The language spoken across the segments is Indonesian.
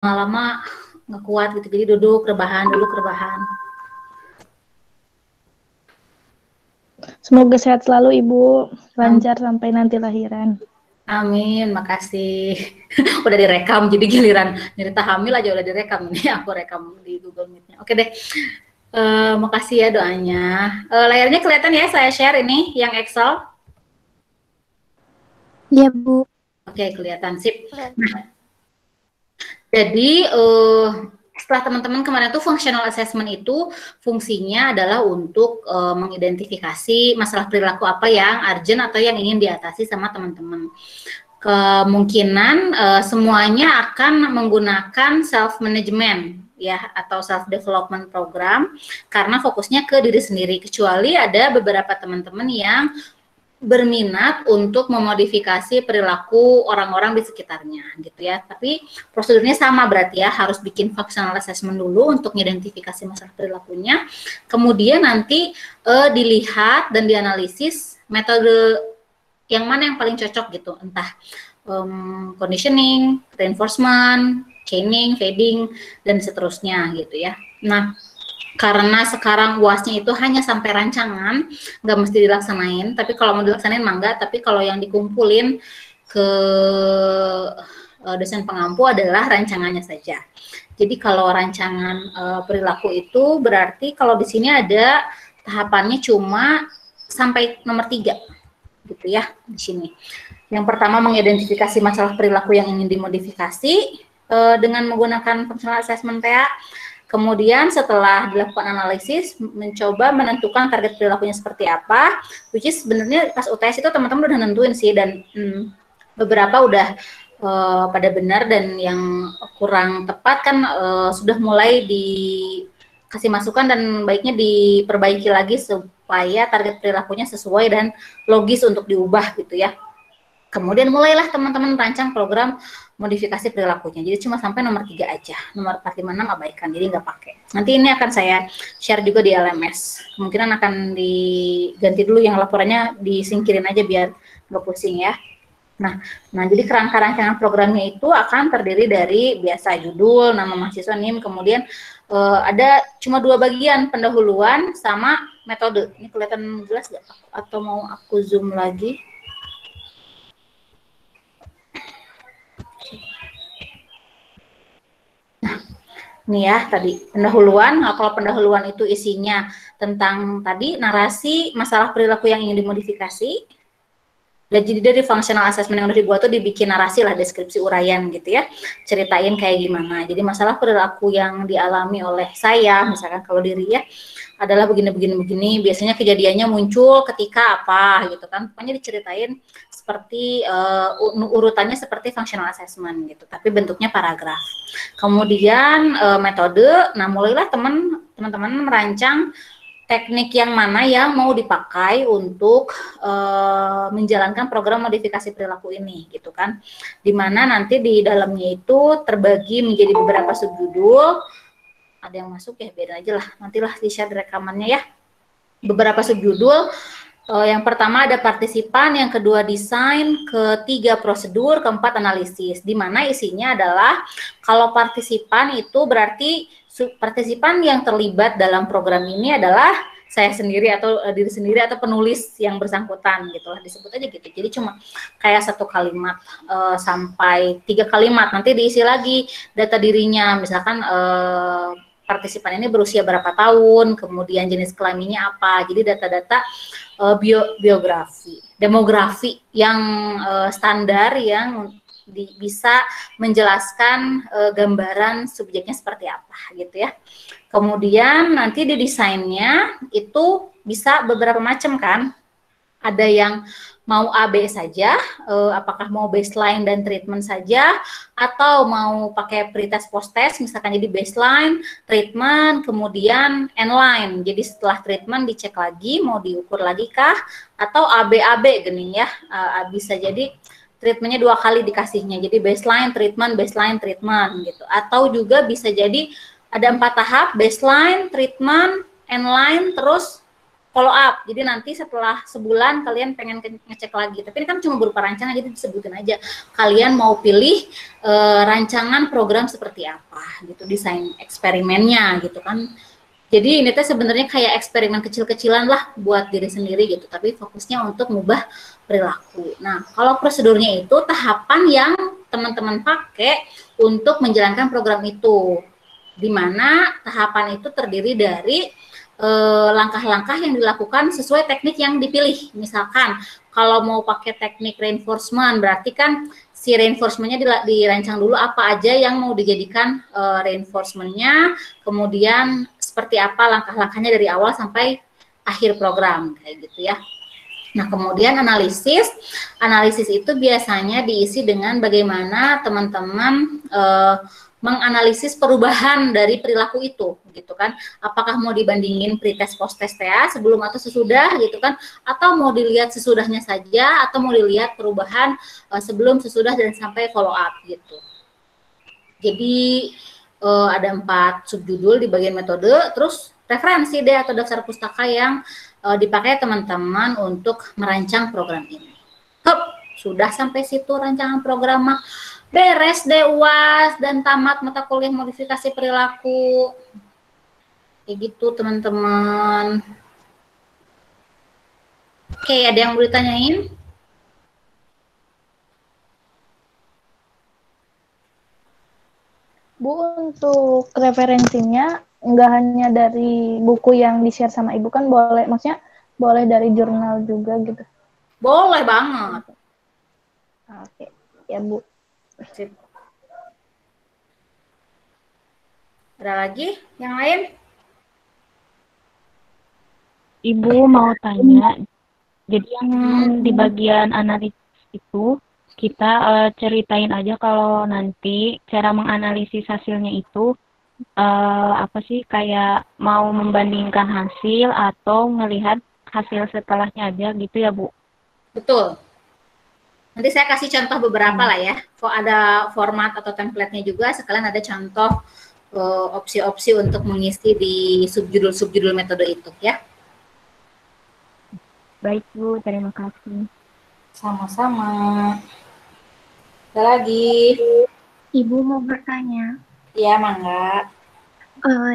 lama-lama nggak kuat gitu, jadi duduk rebahan. Semoga sehat selalu Ibu, lancar sampai nanti lahiran. Amin, makasih. Udah direkam, jadi giliran cerita hamil aja udah direkam nih, aku rekam di Google Meet-nya. Oke deh, makasih ya doanya. Layarnya kelihatan ya, saya share ini yang Excel. Iya Bu. Oke, kelihatan, sip. Nah, jadi setelah teman-teman kemarin tuh functional assessment itu fungsinya adalah untuk mengidentifikasi masalah perilaku apa yang urgent atau yang ingin diatasi sama teman-teman. Kemungkinan semuanya akan menggunakan self management ya atau self development program karena fokusnya ke diri sendiri, kecuali ada beberapa teman-teman yang berminat untuk memodifikasi perilaku orang-orang di sekitarnya gitu ya. Tapi prosedurnya sama berarti ya, harus bikin functional assessment dulu untuk mengidentifikasi masalah perilakunya. Kemudian nanti dilihat dan dianalisis metode yang mana yang paling cocok gitu, entah conditioning, reinforcement, chaining, feeding, dan seterusnya gitu ya. Nah, karena sekarang UASnya itu hanya sampai rancangan, nggak mesti dilaksanain, tapi kalau mau dilaksanain mangga, tapi kalau yang dikumpulin ke dosen pengampu adalah rancangannya saja. Jadi kalau rancangan perilaku itu berarti kalau di sini ada tahapannya cuma sampai nomor 3 gitu ya di sini. Yang pertama mengidentifikasi masalah perilaku yang ingin dimodifikasi dengan menggunakan functional assessment PA. Kemudian setelah dilakukan analisis, mencoba menentukan target perilakunya seperti apa, which is sebenarnya pas UTS itu teman-teman udah nentuin sih, dan beberapa udah pada benar, dan yang kurang tepat kan sudah mulai dikasih masukan dan baiknya diperbaiki lagi supaya target perilakunya sesuai dan logis untuk diubah gitu ya. Kemudian mulailah teman-teman merancang program modifikasi perilakunya. Jadi cuma sampai nomor 3 aja. Nomor 4, 5, 6 abaikan, jadi nggak pakai. Nanti ini akan saya share juga di LMS. Kemungkinan akan diganti dulu yang laporannya, disingkirin aja biar nggak pusing ya. Nah, jadi kerangka rancangan programnya itu akan terdiri dari biasa judul, nama mahasiswa, NIM, kemudian ada cuma 2 bagian, pendahuluan sama metode. Ini kelihatan jelas nggak? Atau mau aku zoom lagi? Nih ya, tadi pendahuluan. Nah, kalau pendahuluan itu isinya tentang tadi narasi masalah perilaku yang ingin dimodifikasi. Dan jadi dari functional assessment yang udah dibuat tuh dibikin narasi lah, deskripsi uraian gitu ya, ceritain kayak gimana. Jadi masalah perilaku yang dialami oleh saya, misalkan kalau diri ya, adalah begini, biasanya kejadiannya muncul ketika apa gitu kan, pokoknya diceritain seperti urutannya seperti functional assessment gitu, tapi bentuknya paragraf. Kemudian metode, nah mulailah teman-teman merancang teknik yang mana yang mau dipakai untuk menjalankan program modifikasi perilaku ini gitu kan, dimana nanti di dalamnya itu terbagi menjadi beberapa subjudul. Ada yang masuk ya, beda aja lah, nantilah di-share rekamannya ya. Beberapa subjudul, yang pertama ada partisipan, yang kedua desain, ketiga prosedur, keempat analisis, di mana isinya adalah kalau partisipan itu berarti partisipan yang terlibat dalam program ini adalah saya sendiri atau diri sendiri atau penulis yang bersangkutan gitu lah, disebut aja gitu. Jadi cuma kayak 1 kalimat sampai 3 kalimat, nanti diisi lagi data dirinya, misalkan partisipan ini berusia berapa tahun, kemudian jenis kelaminnya apa, jadi data-data biografi, demografi yang standar yang bisa menjelaskan gambaran subjeknya seperti apa gitu ya. Kemudian nanti di desainnya itu bisa beberapa macam kan, ada yang mau A, B saja, apakah mau baseline dan treatment saja, atau mau pakai pretest post-test, misalkan jadi baseline, treatment, kemudian endline. Jadi setelah treatment dicek lagi, mau diukur lagi kah, atau AB gini ya, bisa jadi treatmentnya 2 kali dikasihnya, jadi baseline, treatment gitu. Atau juga bisa jadi ada 4 tahap, baseline, treatment, endline, terus follow up. Jadi nanti setelah sebulan kalian pengen ngecek lagi. Tapi ini kan cuma berupa rancangan, jadi disebutin aja. Kalian mau pilih rancangan program seperti apa gitu, desain eksperimennya gitu kan. Jadi ini tuh sebenarnya kayak eksperimen kecil-kecilan lah buat diri sendiri gitu, tapi fokusnya untuk mengubah perilaku. Nah, kalau prosedurnya itu tahapan yang teman-teman pakai untuk menjalankan program itu, di mana tahapan itu terdiri dari langkah-langkah yang dilakukan sesuai teknik yang dipilih. Misalkan kalau mau pakai teknik reinforcement, berarti kan si reinforcementnya dirancang dulu apa aja yang mau dijadikan reinforcementnya, kemudian seperti apa langkah-langkahnya dari awal sampai akhir program, kayak gitu ya. Nah, kemudian analisis itu biasanya diisi dengan bagaimana teman-teman menganalisis perubahan dari perilaku itu, gitu kan? Apakah mau dibandingin pretest post-test ya, sebelum atau sesudah, gitu kan? Atau mau dilihat sesudahnya saja, atau mau dilihat perubahan sebelum, sesudah, dan sampai follow up, gitu. Jadi ada 4 subjudul di bagian metode, terus referensi deh atau daftar pustaka yang dipakai teman-teman untuk merancang program ini. Hup, sudah sampai situ rancangan program mah beres deh UAS dan tamat mata kuliah modifikasi perilaku. Kayak gitu teman-teman. Oke, ada yang mau ditanyain? Bu, untuk referensinya nggak hanya dari buku yang di-share sama Ibu kan boleh, maksudnya boleh dari jurnal juga gitu. Boleh banget. Oke, ya Bu. Sip. Ada lagi yang lain? Ibu mau tanya, jadi yang di bagian analisis itu kita ceritain aja kalau nanti cara menganalisis hasilnya itu apa sih, kayak mau membandingkan hasil atau melihat hasil setelahnya aja gitu ya Bu? Betul. Nanti saya kasih contoh beberapa lah ya. Kok ada format atau template-nya juga, sekalian ada contoh opsi-opsi untuk mengisi di subjudul-subjudul metode itu ya. Baik Bu, terima kasih. Sama-sama. Ada lagi? Ibu mau bertanya. Iya, Mangga.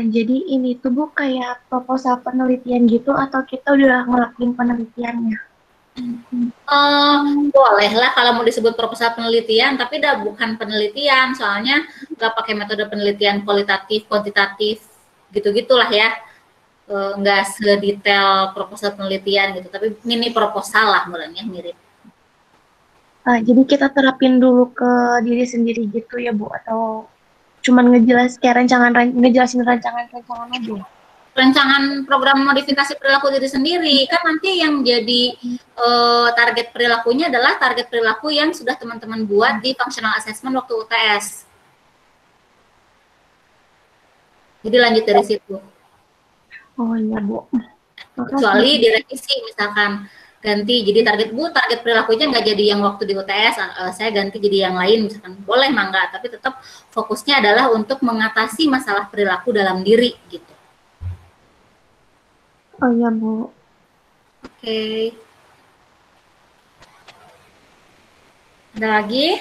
Jadi ini tuh Bu kayak proposal penelitian gitu atau kita udah ngelakuin penelitiannya? Boleh lah kalau mau disebut proposal penelitian, tapi udah bukan penelitian, soalnya nggak pakai metode penelitian kualitatif, kuantitatif, gitu-gitulah ya. Nggak sedetail proposal penelitian gitu, tapi mini proposal lah mulanya mirip. Jadi kita terapin dulu ke diri sendiri gitu ya Bu, atau cuman ngejelasin rancangan aja? Rancangan program modifikasi perilaku diri sendiri kan nanti yang jadi target perilakunya adalah target perilaku yang sudah teman-teman buat di functional assessment waktu UTS. Jadi lanjut dari situ. Oh iya Bu. Kecuali direvisi misalkan ganti jadi target perilakunya nggak jadi yang waktu di UTS, saya ganti jadi yang lain misalkan, boleh mangga, tapi tetap fokusnya adalah untuk mengatasi masalah perilaku dalam diri gitu. Oh iya Bu. Oke. Ada lagi?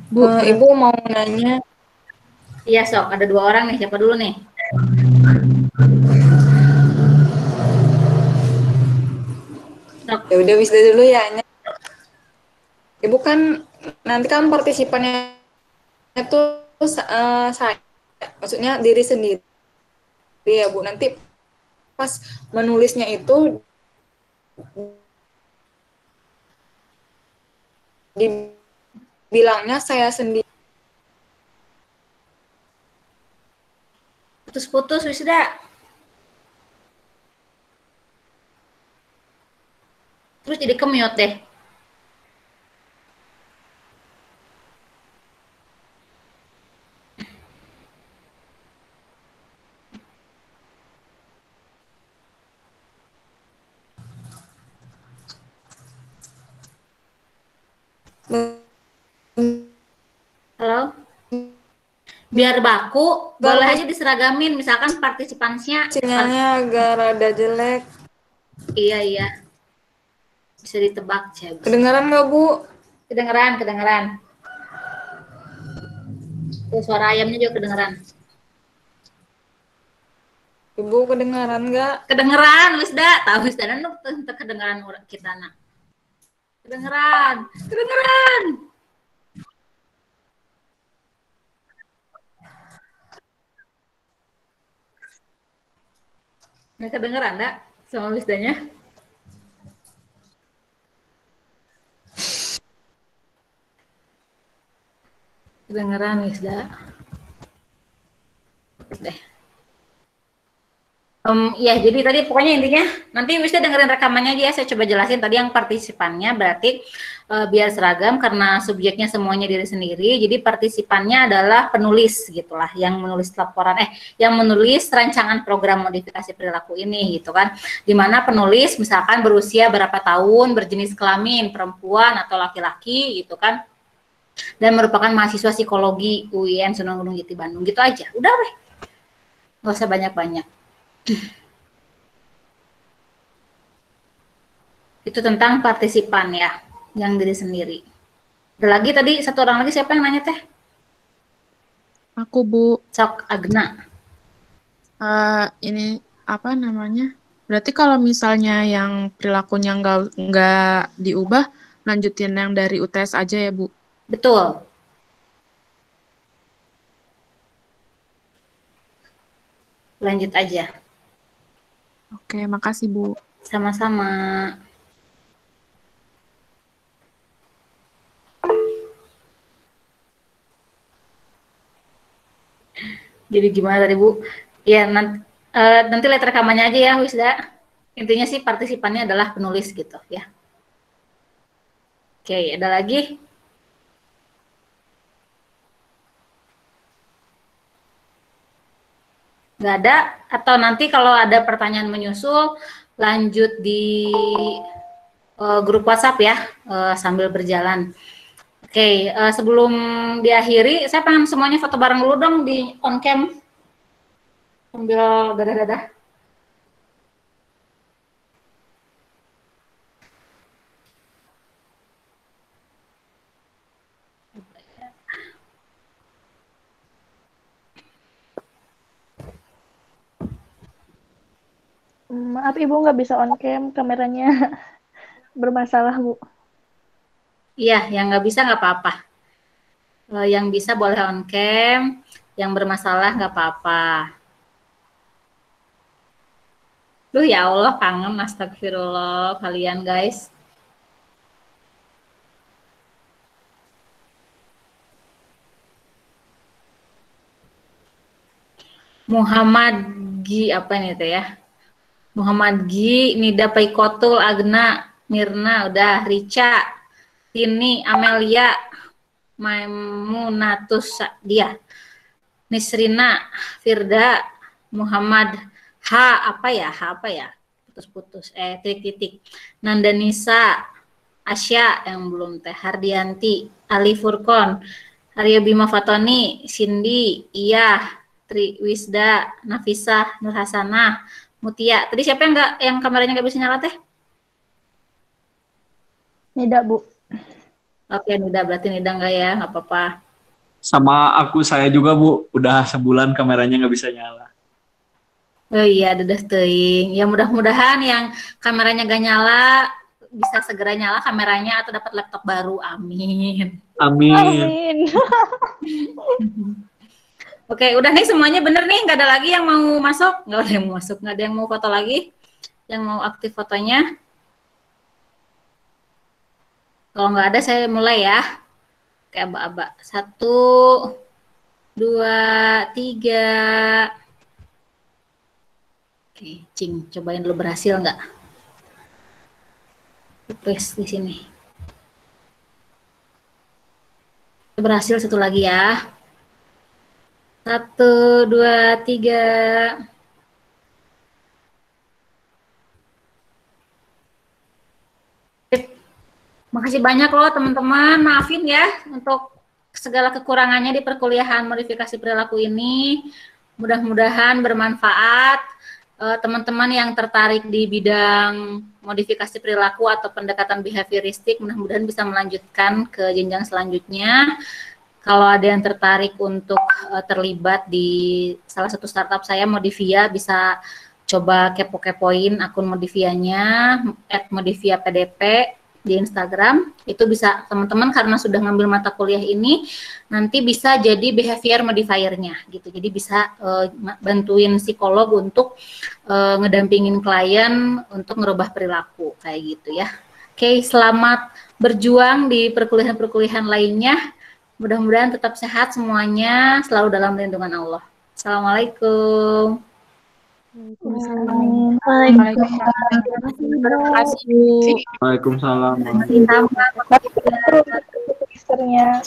Bu, Ibu mau nanya. Iya sok, ada 2 orang nih, siapa dulu nih? Sok. Ya udah Wisda dulu ya. Ibu kan nanti kan partisipannya itu saya, maksudnya diri sendiri ya Bu. Nanti pas menulisnya itu dibilangnya saya sendiri. Putus-putus Wisda. Terus jadi ke-mute deh. Halo? Biar baku, Nggak, boleh aja diseragamin. Misalkan partisipannya, sinyalnya agak rada jelek. iya iya, bisa ditebak ya. Kedengaran nggak, Bu? Kedengeran, kedengeran. Tuh, suara ayamnya juga kedengeran. Ibu kedengaran nggak? Kedengeran, wis dah. Tahu wis dah, nu teu kedengeran kita nak. Kedengeran, kedengeran. Nggak kedengeran, dak? Sama wisdanya. Kedengeran, wisda. Deh. Ya, jadi tadi pokoknya intinya nanti Wisda dengerin rekamannya aja ya. Saya coba jelasin tadi yang partisipannya berarti biar seragam karena subjeknya semuanya diri sendiri. Jadi partisipannya adalah penulis gitulah, yang menulis laporan yang menulis rancangan program modifikasi perilaku ini gitu kan. Dimana penulis misalkan berusia berapa tahun, berjenis kelamin perempuan atau laki-laki gitu kan. Dan merupakan mahasiswa psikologi UIN Sunan Gunung Jati Bandung gitu aja. Udah weh. Nggak usah banyak-banyak. Itu tentang partisipan ya, yang diri sendiri. Ada lagi tadi satu orang lagi, siapa yang nanya teh? Aku, Bu. Sok Agna. Ini apa namanya? Berarti kalau misalnya yang perilakunya nggak diubah, lanjutin yang dari UTS aja ya, Bu? Betul. Lanjut aja. Oke, makasih, Bu. Sama-sama. Jadi gimana tadi, Bu? Ya, nanti lihat rekamannya aja ya, Wisda. Intinya sih partisipannya adalah penulis gitu ya. Oke, ada lagi? Nggak ada? Atau nanti kalau ada pertanyaan menyusul, lanjut di grup WhatsApp ya, sambil berjalan. Oke, sebelum diakhiri, saya pengen semuanya foto bareng dulu dong di on cam. Sambil dadah-dadah. Maaf Ibu nggak bisa on cam, kameranya bermasalah Bu. Iya, yang nggak bisa nggak apa-apa. Yang bisa boleh on cam, yang bermasalah nggak apa-apa. Duh ya Allah, kangen, astagfirullah kalian guys. Muhammad Gi apa ini teh ya? Muhammad Gi, Nida Paikotul, Agna, Mirna, udah, Rica, Tini, Amelia, Maimunatus dia, Nisrina, Firda, Muhammad, apa ya? Putus-putus, titik-titik. Nandanisa, Asya yang belum teh, Hardianti, Ali Furkon, Arya Bima Fatoni, Cindy, Iya, Tri Wisda, Nafisa, Nur Hasanah, Mutia. Tadi siapa yang kameranya nggak bisa nyala teh? Nida Bu. Oke, Nida, berarti Nida nggak ya, nggak apa-apa. Sama saya juga, Bu. Udah sebulan kameranya nggak bisa nyala. Oh iya, dadah teuing. Ya mudah-mudahan yang kameranya gak nyala bisa segera nyala kameranya atau dapat laptop baru. Amin. Amin. Amin. Oke, udah nih semuanya bener nih, nggak ada lagi yang mau masuk, nggak ada yang mau masuk, nggak ada yang mau foto lagi, yang mau aktif fotonya. Kalau nggak ada saya mulai ya, kayak aba-aba. 1, 2, 3. Oke, Cing, cobain dulu berhasil nggak? Press di sini. Berhasil, satu lagi ya. 1, 2, 3. Makasih banyak loh teman-teman. Maafin ya untuk segala kekurangannya di perkuliahan modifikasi perilaku ini. Mudah-mudahan bermanfaat. Teman-teman yang tertarik di bidang modifikasi perilaku atau pendekatan behavioristik mudah-mudahan bisa melanjutkan ke jenjang selanjutnya. Kalau ada yang tertarik untuk terlibat di salah satu startup saya, Modivia, bisa coba kepo-kepoin akun Modivianya @modiviapdp di Instagram. Itu bisa teman-teman karena sudah ngambil mata kuliah ini nanti bisa jadi behavior modifier-nya gitu. Jadi bisa bantuin psikolog untuk ngedampingin klien untuk ngerubah perilaku kayak gitu ya. Oke, selamat berjuang di perkuliahan-perkuliahan lainnya. Mudah-mudahan tetap sehat semuanya, selalu dalam lindungan Allah. Assalamualaikum. Terima kasih, Bu. Waalaikumsalam. Sama. Terus, Ya.